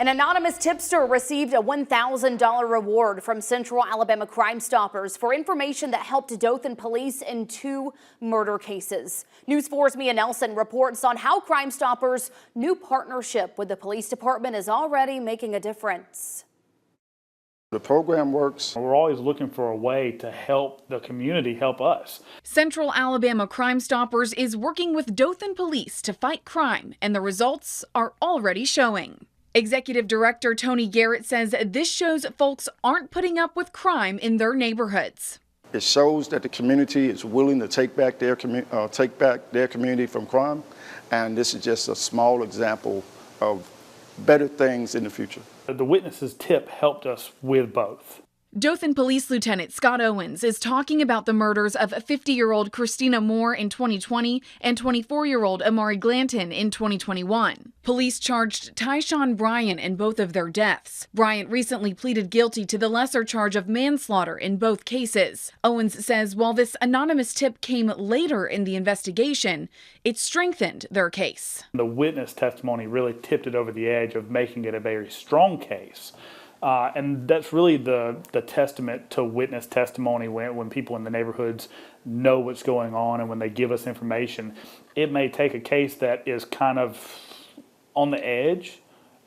An anonymous tipster received a $1,000 reward from Central Alabama CrimeStoppers for information that helped Dothan police in 2 murder cases. News 4's Mia Nelson reports on how CrimeStoppers' new partnership with the police department is already making a difference. The program works. We're always looking for a way to help the community help us. Central Alabama CrimeStoppers is working with Dothan police to fight crime, and the results are already showing. Executive Director Tony Garrett says this shows folks aren't putting up with crime in their neighborhoods. It shows that the community is willing to take back their community from crime, and this is just a small example of better things in the future. The witness's tip helped us with both. Dothan Police Lieutenant Scott Owens is talking about the murders of 50-year-old Christina Moore in 2020 and 24-year-old Amari Glanton in 2021. Police charged Tyshawn Bryant in both of their deaths. Bryant recently pleaded guilty to the lesser charge of manslaughter in both cases. Owens says while this anonymous tip came later in the investigation, it strengthened their case. The witness testimony really tipped it over the edge of making it a very strong case. And that's really the testament to witness testimony when people in the neighborhoods know what's going on and when they give us information. It may take a case that is kind of on the edge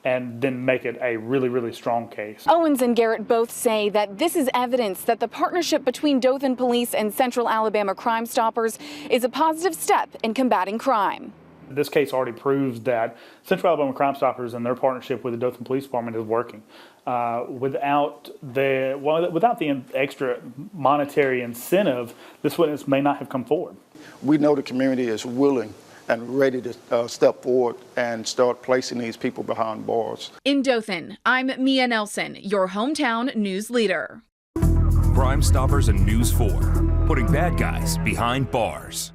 and then make it a really, really strong case. Owens and Garrett both say that this is evidence that the partnership between Dothan Police and Central Alabama CrimeStoppers is a positive step in combating crime. This case already proves that Central Alabama CrimeStoppers and their partnership with the Dothan Police Department is working. Without the extra monetary incentive, this witness may not have come forward. We know the community is willing and ready to step forward and start placing these people behind bars. In Dothan, I'm Mia Nelson, your hometown news leader. CrimeStoppers and News 4, putting bad guys behind bars.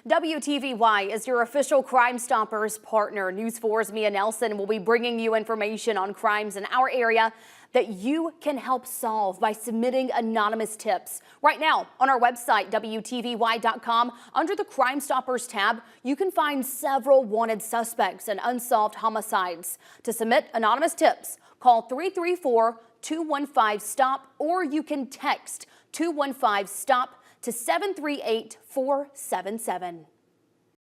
WTVY is your official CrimeStoppers partner. News 4's Mia Nelson will be bringing you information on crimes in our area that you can help solve by submitting anonymous tips. Right now, on our website, WTVY.com, under the CrimeStoppers tab, you can find several wanted suspects in unsolved homicides. To submit anonymous tips, call 334-215-STOP, or you can text 215-STOP to 738-477.